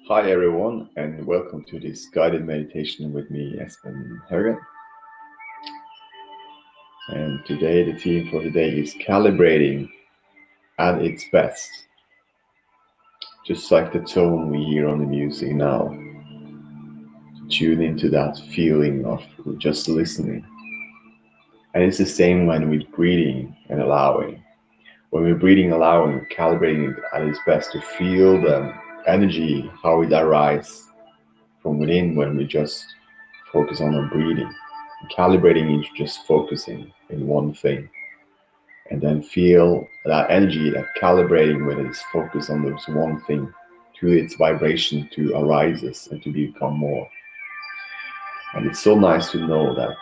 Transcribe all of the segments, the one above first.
Hi everyone, and welcome to this guided meditation with me, Espen and Haugen. And today, the theme for today is calibrating at its best. Just like the tone we hear on the music now. Tune into that feeling of just listening. And it's the same when we're breathing and allowing. When we're breathing, allowing, calibrating it at its best to feel the energy, how it arises from within when we just focus on our breathing. Calibrating into just focusing in one thing. And then feel that energy, that calibrating with its focus on this one thing to its vibration to arises and to become more. And it's so nice to know that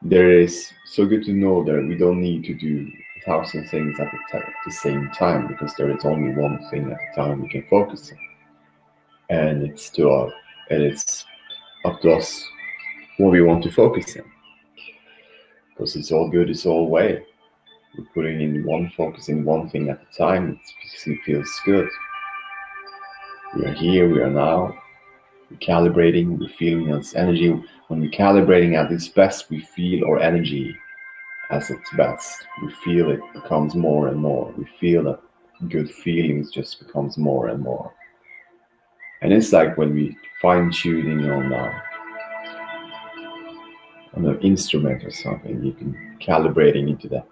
there is so good to know that we don't need to do 1,000 things at the same time, because there is only one thing at a time we can focus on. And it's up to us what we want to focus on. Because it's all good, it's all way. We're putting in one focus in one thing at a time. It feels good. We are here, we are now. We're calibrating, we're feeling its energy. When we're calibrating at its best, we feel our energy as its best. We feel it becomes more and more. We feel that good feelings just becomes more and more. And it's like when we fine-tuning on an instrument or something, you can calibrating into that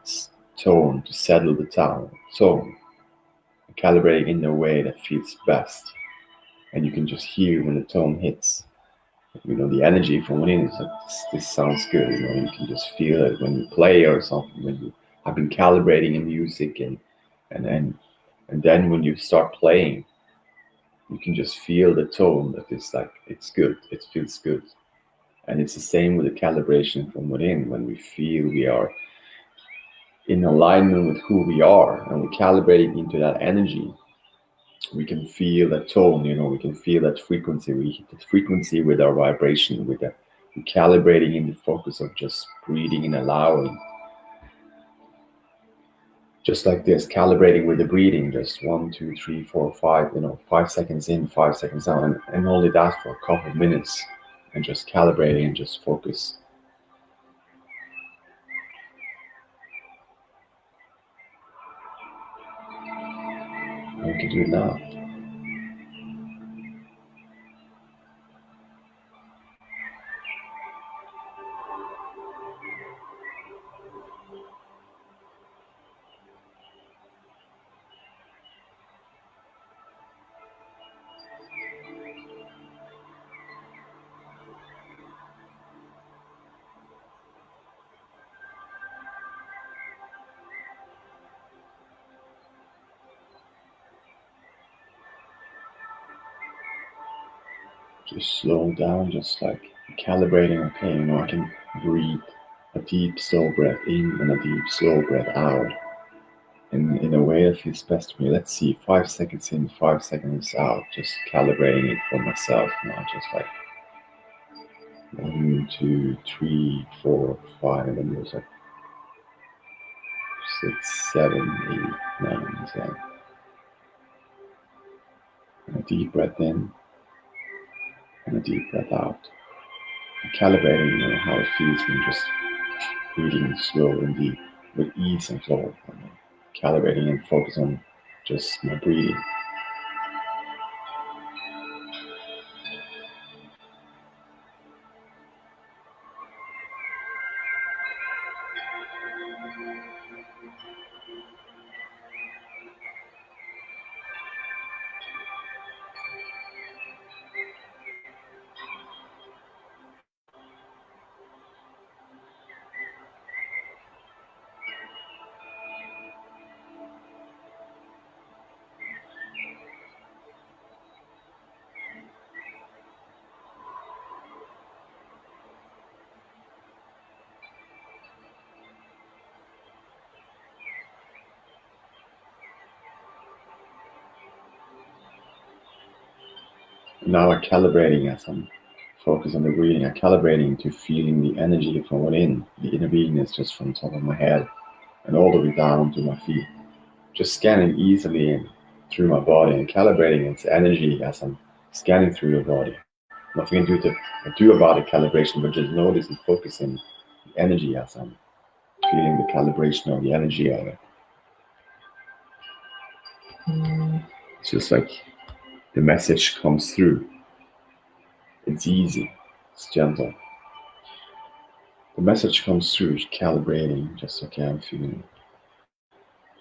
tone to settle the tone, calibrating in a way that feels best. And you can just hear when the tone hits. The energy from within is like, this sounds good. You can just feel it when you play or something, when you have been calibrating in music and then when you start playing, you can just feel the tone that is like, it's good, it feels good. And it's the same with the calibration from within. When we feel we are in alignment with who we are and we're calibrating into that energy, we can feel that tone, we can feel that frequency. We hit the frequency with our vibration, with the calibrating in the focus of just breathing and allowing. Just like this, calibrating with the breathing, just 1, 2, 3, 4, 5, 5 seconds in, 5 seconds out, and only that for a couple of minutes, and just calibrating and just focus. You can do it now. Just slow down, just like calibrating. Okay, I can breathe a deep, slow breath in and a deep, slow breath out. And in a way that feels best to me. Let's see, 5 seconds in, 5 seconds out. Just calibrating it for myself now. Just like 1, 2, 3, 4, 5, and then there's like 6, 7, 8, 9, 10. And a deep breath in and a deep breath out. And calibrating, how it feels when just breathing slow and deep with ease and flow. Calibrating and focus on just my breathing. Now I'm calibrating as I'm focused on the breathing. I'm calibrating to feeling the energy from within, the inner beingness just from the top of my head and all the way down to my feet. Just scanning easily through my body and calibrating its energy as I'm scanning through your body. Nothing do about the calibration, but just notice and focus on the energy as I'm feeling the calibration of the energy of it. It's just like the message comes through. It's easy, it's gentle. The message comes through, calibrating, just okay, I'm feeling,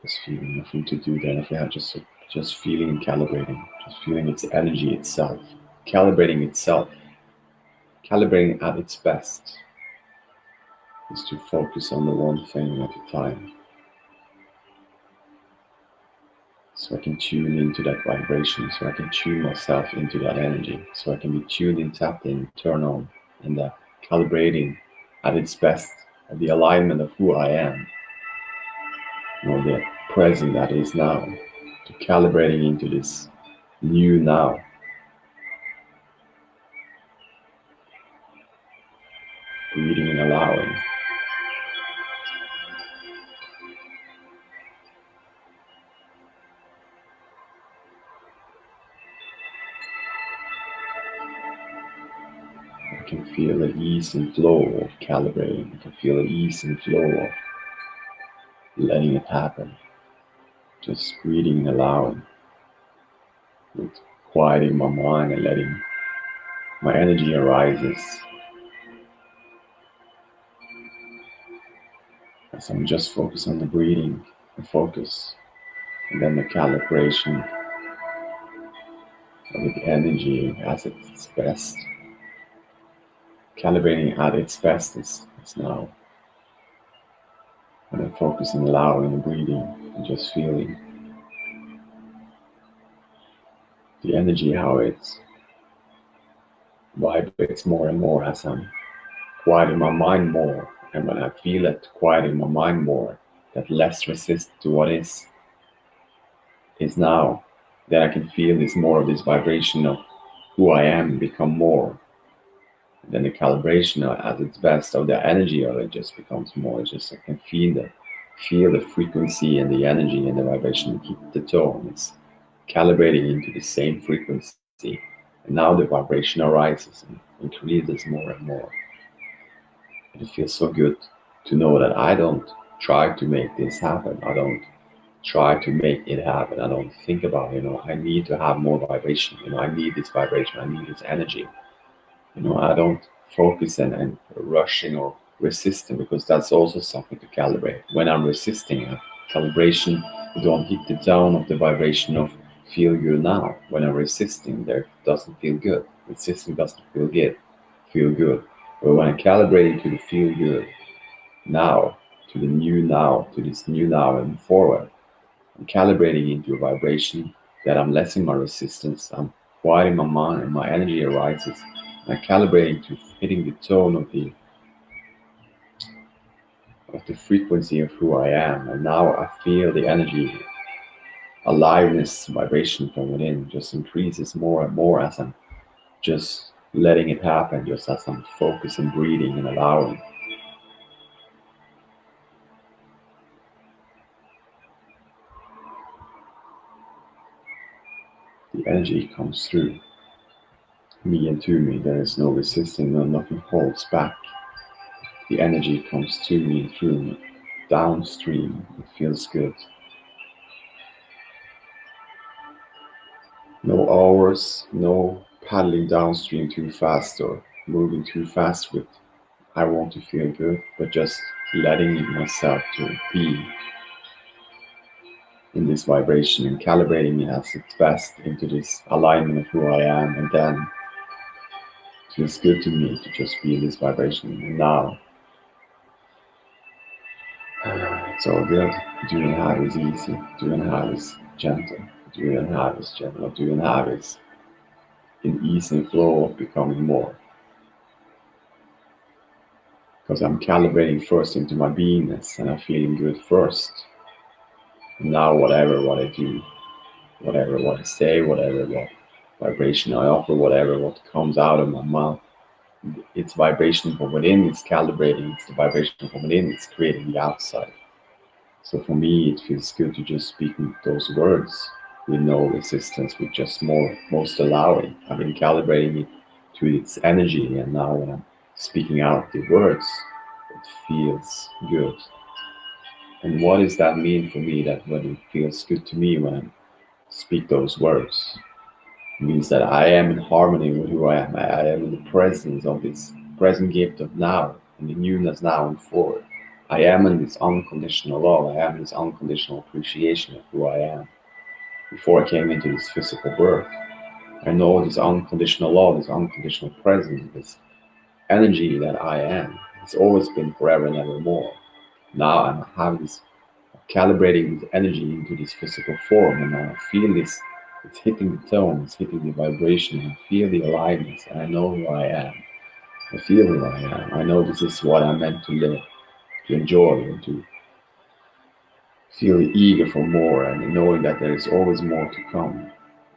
just feeling, nothing to do then. If you have just feeling and calibrating, just feeling its energy itself, calibrating itself, calibrating at its best is to focus on the one thing at a time. So I can tune into that vibration, so I can tune myself into that energy, so I can be tuned in, tapped in, turn on, and calibrating at its best, at the alignment of who I am, the present that is now, to calibrating into this new now. Breathing and allowing. I can feel the ease and flow of calibrating. I can feel the ease and flow of letting it happen. Just breathing and allowing. With quieting my mind and letting my energy arises. As I'm just focused on the breathing, the focus, and then the calibration of the energy as its best. Calibrating at its best is now. And then focusing, allowing, and breathing, and just feeling the energy, how it vibrates more and more as I'm quieting my mind more. And when I feel it quieting my mind more, that less resist to what is now, then I can feel this more of this vibration of who I am become more. And then the calibration at its best of the energy of it just becomes more. It's just I can feel the frequency and the energy and the vibration, keep the tone. It's calibrating into the same frequency. And now the vibration arises and increases more and more. And it feels so good to know that I don't try to make this happen. I don't try to make it happen. I don't think about, I need to have more vibration. I need this vibration. I need this energy. I don't focus and rushing or resisting, because that's also something to calibrate. When I'm resisting a calibration, you don't hit the down of the vibration of feel good now. When I'm resisting, there doesn't feel good. Resisting doesn't feel good. But when I calibrate to the feel good now, to the new now, to this new now and forward, I'm calibrating into a vibration that I'm lessening my resistance. I'm quieting my mind and my energy arises. I'm calibrating to hitting the tone of the frequency of who I am. And now I feel the energy, aliveness, vibration from within just increases more and more as I'm just letting it happen, just as I'm focusing, breathing, and allowing. The energy comes through me and to me. There is no resisting, nothing holds back. The energy comes to me and through me, downstream. It feels good. No hours, no paddling downstream too fast or moving too fast with I want to feel good, but just letting myself to be in this vibration and calibrating it as its best into this alignment of who I am. And then it feels good to me to just be in this vibration. And now it's all good. Doing have is easy. Doing have is gentle. Doing have is gentle. Doing have is in ease and flow of becoming more. Because I'm calibrating first into my beingness and I'm feeling good first. And now whatever what I do, whatever what I say, whatever what vibration I offer, whatever what comes out of my mouth, it's vibration from within, it's calibrating, it's the vibration from within, it's creating the outside. So for me, it feels good to just speak those words with no resistance, with just most allowing. I've been calibrating it to its energy, and now when I'm speaking out the words, it feels good. And what does that mean for me? That when it feels good to me when I speak those words, it means that I am in harmony with who I am. I am in the presence of this present gift of now, and the newness now and forward. I am in this unconditional love. I am in this unconditional appreciation of who I am before I came into this physical birth. I know this unconditional love, this unconditional presence, this energy that I am. It's always been forever and evermore. Now I'm having this calibrating this energy into this physical form, and I feel this. It's hitting the tone, it's hitting the vibration. I feel the alignment, and I know who I am. I feel who I am. I know this is what I'm meant to live, to enjoy, and to feel eager for more, and knowing that there is always more to come.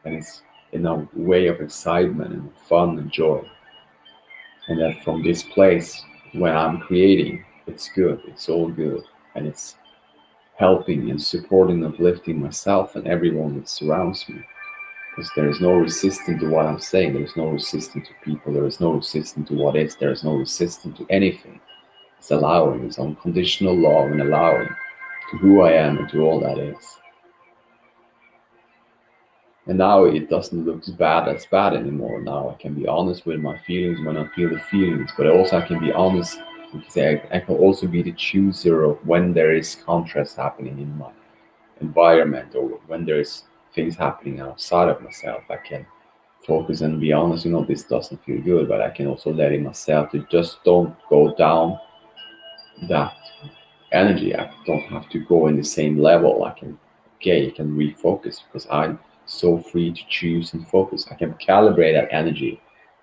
And it's in a way of excitement and fun and joy. And that from this place, when I'm creating, it's good, it's all good, and it's helping and supporting and uplifting myself and everyone that surrounds me. Because there is no resistance to what I'm saying, there is no resistance to people, there is no resistance to what is, there is no resistance to anything. It's allowing, it's unconditional love and allowing to who I am and to all that is. And now it doesn't look as bad anymore. Now I can be honest with my feelings when I feel the feelings, but also I can be honest because I can also be the chooser of when there is contrast happening in my environment, or when there is things happening outside of myself. I can focus and be honest, this doesn't feel good, but I can also let it myself to just don't go down that energy. I don't have to go in the same level. I can refocus because I'm so free to choose and focus. I can calibrate that energy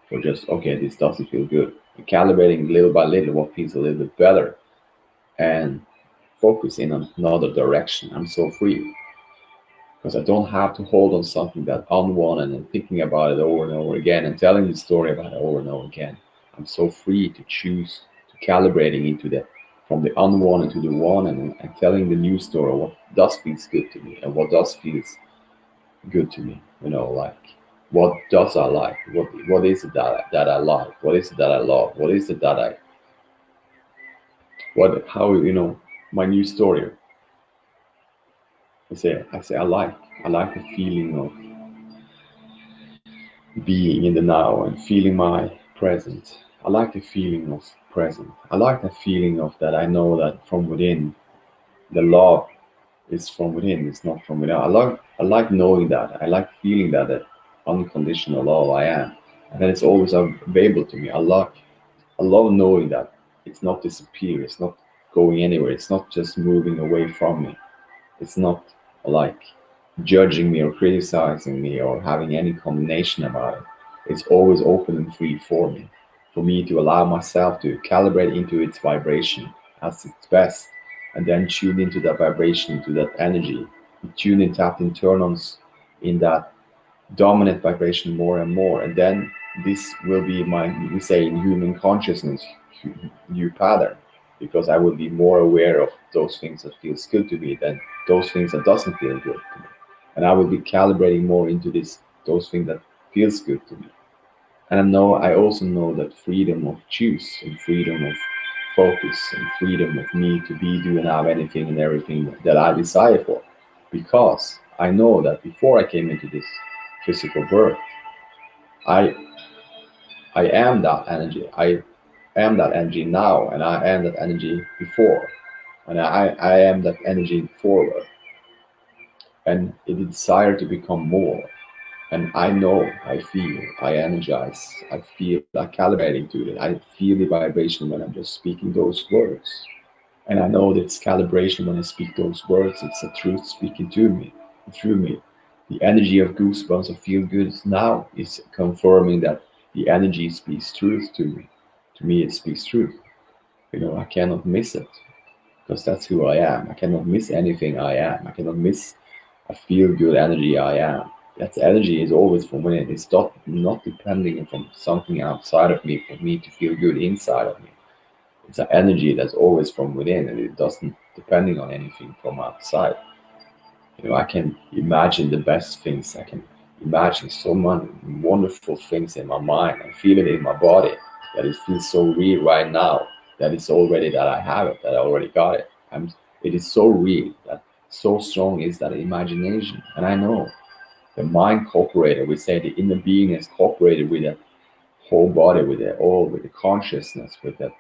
for just, okay, this doesn't feel good. And calibrating little by little what feels a little bit better and focus in another direction. I'm so free because I don't have to hold on something that unwanted and thinking about it over and over again and telling the story about it over and over again. I'm so free to choose to calibrating into that from the unwanted to the one, and telling the new story what does feels good to me and what does feels good to me. Like what does I like? What is it that I like? What is it that I love? What is it that how my new story. I like the feeling of being in the now and feeling my present. I like the feeling of present. I like the feeling of that I know that from within, the love is from within, it's not from without. I like knowing that. I like feeling that unconditional love I am. And that it's always available to me. I love knowing that it's not disappear, it's not going anywhere, it's not just moving away from me. It's not like judging me or criticizing me or having any condemnation about it. It's always open and free for me to allow myself to calibrate into its vibration as its best, and then tune into that vibration, into that energy, tune in, tap in, turn on in that dominant vibration more and more. And then this will be we say in human consciousness, new pattern, because I will be more aware of those things that feels good to me than those things that doesn't feel good to me. And I will be calibrating more into those things that feels good to me. And I also know that freedom of choose and freedom of focus and freedom of me to be, do, and have anything and everything that I desire for. Because I know that before I came into this physical birth, I am that energy. I am that energy now, and I am that energy before, and I am that energy forward. And it desire to become more. And I know, I feel, I energize, I feel like calibrating to it. I feel the vibration when I'm just speaking those words. And I know that it's calibration when I speak those words. It's a truth speaking to me, through me. The energy of goosebumps of feel good now is confirming that the energy speaks truth to me. To me, it speaks truth. I cannot miss it because that's who I am. I cannot miss anything I am. I cannot miss a feel good energy I am. That energy is always from within. It's not depending from something outside of me for me to feel good inside of me. It's an energy that's always from within, and it doesn't depending on anything from outside. I can imagine the best things. I can imagine so many wonderful things in my mind. I feel it in my body, that it feels so real right now, that it's already that I have it, that I already got it. It is so real, that so strong is that imagination. And I know the mind cooperated. We say the inner being is cooperated with the whole body, with the all, with the consciousness, with the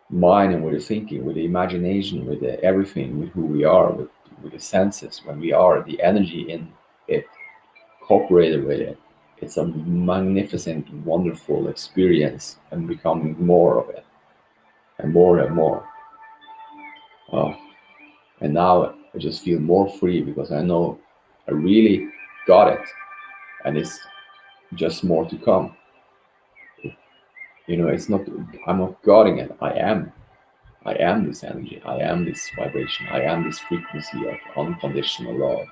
mind, and with the thinking, with the imagination, with the everything, with who we are, with the senses. When we are the energy in it, cooperated with it, it's a magnificent, wonderful experience, and becoming more of it, and more and more. Oh, and now I just feel more free because I know I really got it, and it's just more to come. It's not, I'm not guarding it. I am this energy. I am this vibration. I am this frequency of unconditional love.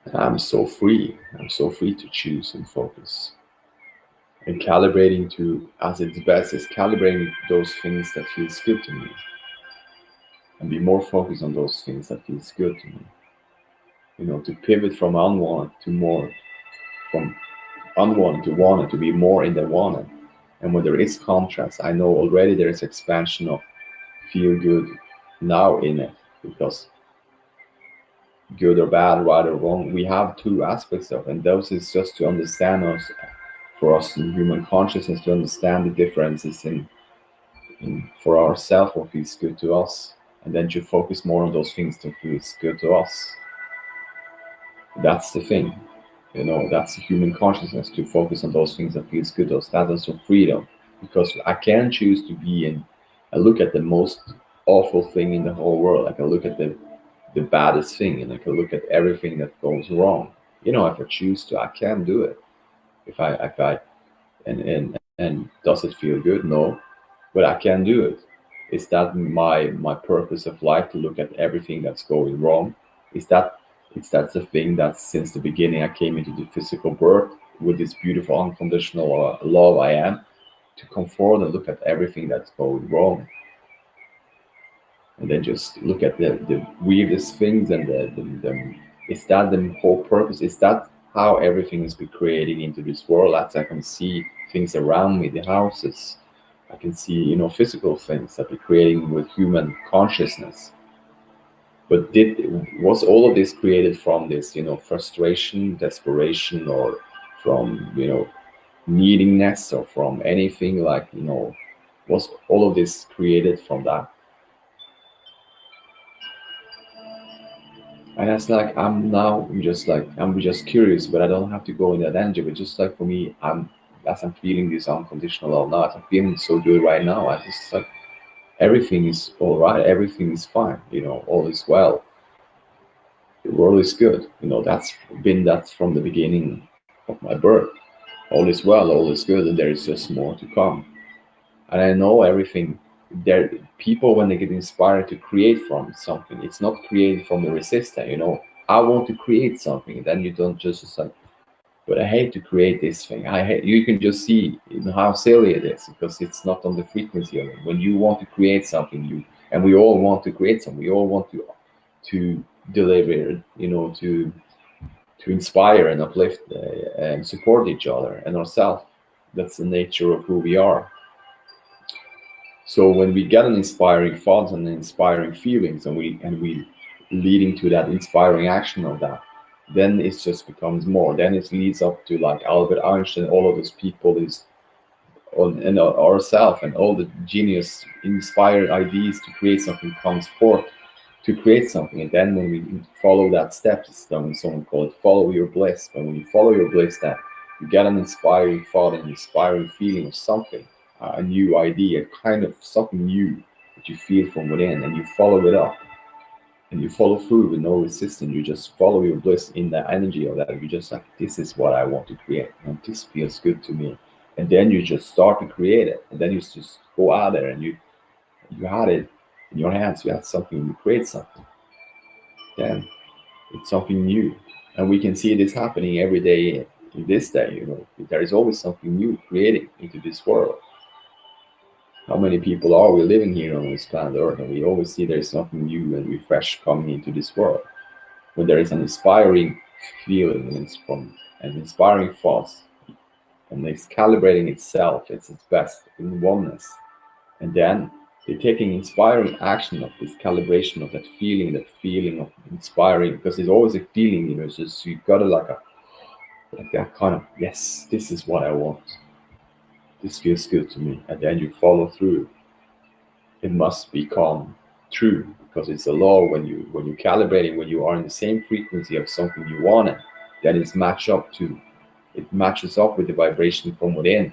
And I'm so free. I'm so free to choose and focus. And calibrating to, as its best, is calibrating those things that feels good to me, and be more focused on those things that feels good to me. To pivot from unwanted to more, from unwanted to wanted, to be more in the wanted. And when there is contrast, I know already there is expansion of feel good now in it, because good or bad, right or wrong, we have two aspects of, and those is just to understand us, for us in human consciousness, to understand the differences in for ourselves, what feels good to us, and then to focus more on those things that feels good to us. That's the thing. That's the human consciousness, to focus on those things that feels good to us. That is freedom, because I can choose to be in. I look at the most awful thing in the whole world. I can look at the baddest thing, and I can look at everything that goes wrong. If I choose to, I can do it. If I and does it feel good? No, but I can do it. Is that my purpose of life, to look at everything that's going wrong? Is that the thing that since the beginning I came into the physical birth with this beautiful unconditional love I am, to comfort and look at everything that's going wrong, and then just look at the weirdest things, and the is that the whole purpose? Is that how everything is be created into this world? As I can see things around me, the houses, I can see physical things that we're creating with human consciousness. But was all of this created from this frustration, desperation, or from needingness, or from anything like was all of this created from that? And that's like, I'm just curious, but I don't have to go in that energy. But just like for me, as I'm feeling this unconditional love now, as I'm feeling so good right now, I just like everything is all right, everything is fine, all is well, the world is good. That's from the beginning of my birth. All is well, all is good, and there is just more to come. And I know everything. There, people, when they get inspired to create from something, it's not created from the resistance. I want to create something, then you don't just like, but I hate to create this thing. I hate. You can just see how silly it is, because it's not on the frequency of it. When you want to create something, and we all want to create something. We all want to deliver, to inspire and uplift and support each other and ourselves. That's the nature of who we are. So when we get an inspiring thoughts and inspiring feelings, and we leading to that inspiring action of that, then it just becomes more. Then it leads up to like Albert Einstein, all of those people is on, and ourselves, and all the genius inspired ideas to create something comes forth, to create something. And then when we follow that step, it's done. Someone called it follow your bliss. But when you follow your bliss, that you get an inspiring thought, an inspiring feeling of something, a new idea, kind of something new that you feel from within, and you follow it up, and you follow through with no resistance. You just follow your bliss in the energy of that. You just like, this is what I want to create, and this feels good to me. And then you just start to create it, and then you just go out there, and you had it in your hands. You had something, you create something. Then it's something new, and we can see this happening every day in this day. There is always something new creating into this world. How many people are we living here on this planet Earth, and we always see there's something new and refresh coming into this world. When there is an inspiring feeling and it's from an inspiring thoughts, and it's calibrating itself, it's its best in oneness. And then they're taking inspiring action of this calibration of that feeling of inspiring, because there's always a feeling, it's just you got to like that kind of, yes, this is what I want. This feels good to me, and then you follow through. It must become true, because it's a law. When you calibrating, when you are in the same frequency of something you wanted, then it matches up with the vibration from within.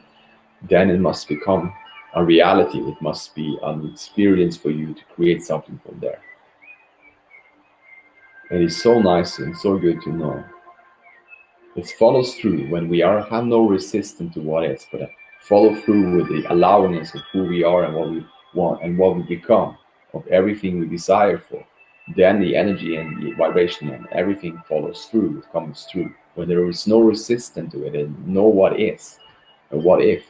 Then it must become a reality. It must be an experience for you to create something from there. It is so nice and so good to know. It follows through when we have no resistance to what is, but follow through with the allowingness of who we are and what we want and what we become, of everything we desire for. Then the energy and the vibration and everything follows through. It comes through when there is no resistance to it and no what is and what if.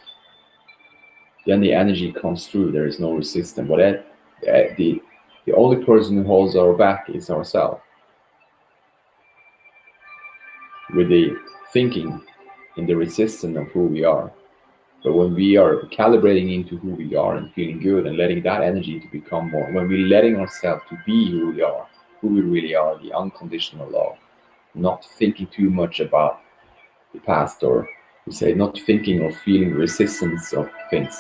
Then the energy comes through. There is no resistance. But the only person who holds our back is ourselves, with the thinking and the resistance of who we are. But when we are calibrating into who we are and feeling good and letting that energy to become more, when we're letting ourselves to be who we are, who we really are, the unconditional love, not thinking too much about the past, or we say not thinking or feeling resistance of things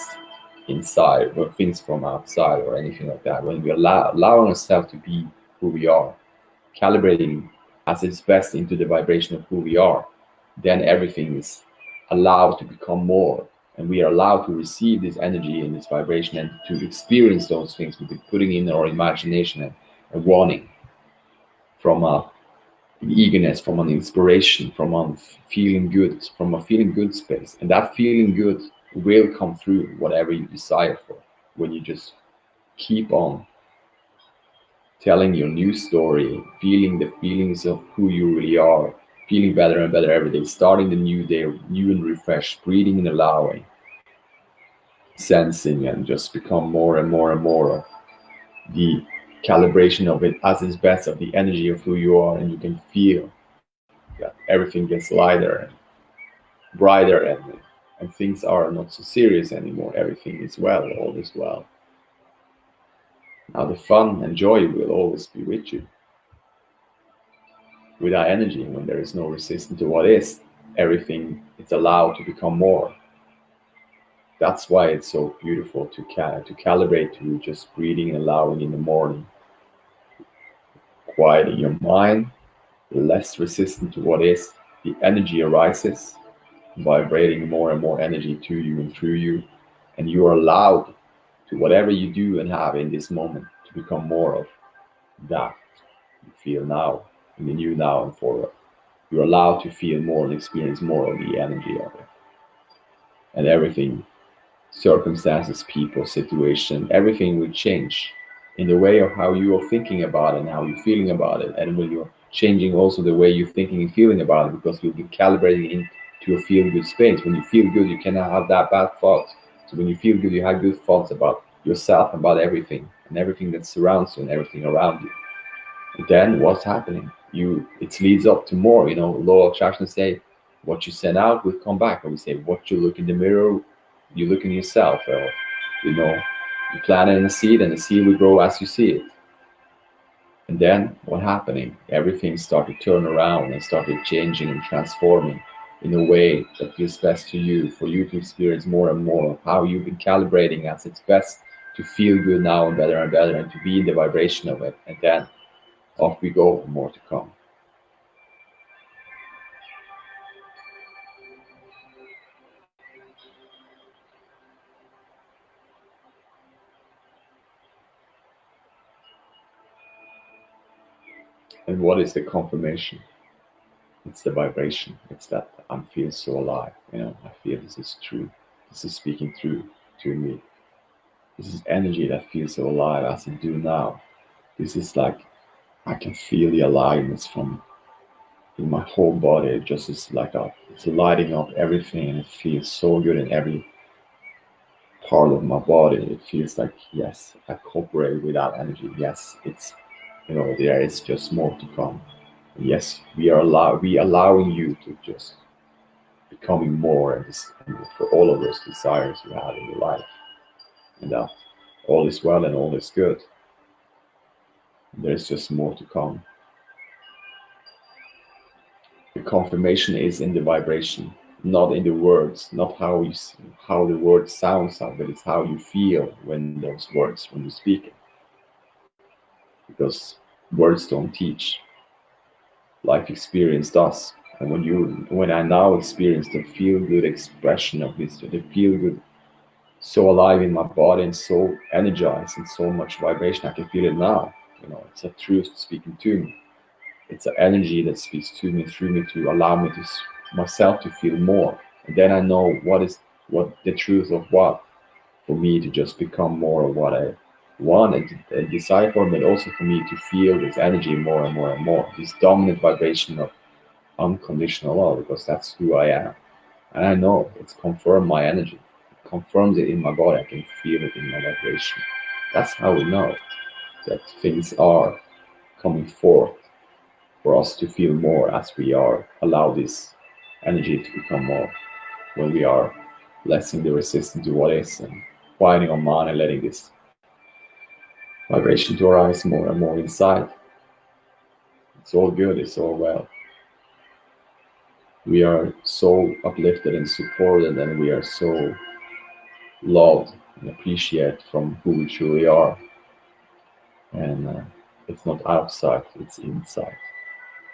inside or things from outside or anything like that. When we allowing ourselves to be who we are, calibrating as its best into the vibration of who we are, then everything is allowed to become more, and we are allowed to receive this energy and this vibration and to experience those things with putting in our imagination and wanting from an eagerness, from an inspiration, from a feeling good space. And that feeling good will come through whatever you desire for, when you just keep on telling your new story, feeling the feelings of who you really are, feeling better and better every day, starting the new day new and refreshed, breathing and allowing, sensing, and just become more and more and more of the calibration of it as its best, of the energy of who you are. And you can feel that everything gets lighter and brighter, and things are not so serious anymore. Everything is well, all is well. Now the fun and joy will always be with you. With that energy, when there is no resistance to what is, everything is allowed to become more. That's why it's so beautiful to calibrate to just breathing and allowing in the morning, quieting your mind, less resistant to what is. The energy arises, vibrating more and more energy to you and through you, and you are allowed to, whatever you do and have in this moment, to become more of that you feel now, in the new now and forward. You're allowed to feel more and experience more of the energy of it. And everything, circumstances, people, situation, everything will change in the way of how you are thinking about it and how you're feeling about it. And when you're changing also the way you're thinking and feeling about it, because you'll be calibrating into a feel good space. When you feel good, you cannot have that bad thoughts. So when you feel good, you have good thoughts about yourself, about everything, and everything that surrounds you and everything around you. And then what's happening? It leads up to more, law of attraction say what you send out will come back. And we say what you look in the mirror, you look in yourself. You plant it in a seed, and the seed will grow as you see it. And then what happening? Everything started to turn around and started changing and transforming in a way that feels best to you, for you to experience more and more of how you've been calibrating as it's best to feel good now and better, and to be in the vibration of it. And then off we go, more to come. And what is the confirmation? It's the vibration. It's that I feel so alive. I feel this is true. This is speaking through to me. This is energy that feels so alive as I do now. This is like I can feel the aliveness from in my whole body. It just is like it's lighting up everything, and it feels so good in every part of my body. It feels like, yes, I cooperate with that energy. Yes, it's, there is just more to come. Yes, we allowing you to just becoming more, and for all of those desires you have in your life, and that all is well and all is good. There's just more to come. The confirmation is in the vibration, not in the words, not how the word sounds, but it's how you feel when those words, when you speak it. Because words don't teach, life experience does. And when I now experience the feel good expression of this, the feel good, so alive in my body and so energized and so much vibration, I can feel it now. It's a truth speaking to me. It's an energy that speaks to me, through me, to allow me to myself to feel more. And then I know what the truth of what, for me to just become more of what I want and desire for, but also for me to feel this energy more and more and more, this dominant vibration of unconditional love, because that's who I am. And I know it's confirmed my energy. It confirms it in my body. I can feel it in my vibration. That's how we know that things are coming forth for us to feel more, as we are allow this energy to become more, when we are lessening the resistance to what is, and quieting our mind and letting this vibration to arise more and more inside. It's all good, it's all well. We are so uplifted and supported, and we are so loved and appreciated from who we truly are. And it's not outside, it's inside.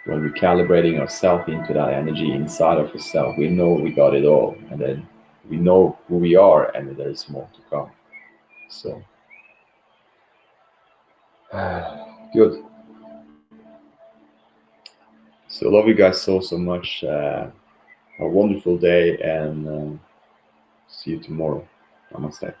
When we're calibrating ourselves into that energy inside of ourselves, we know we got it all, and then we know who we are, and there's more to come. So, good. So, love you guys so much. A wonderful day, and see you tomorrow. Namaste.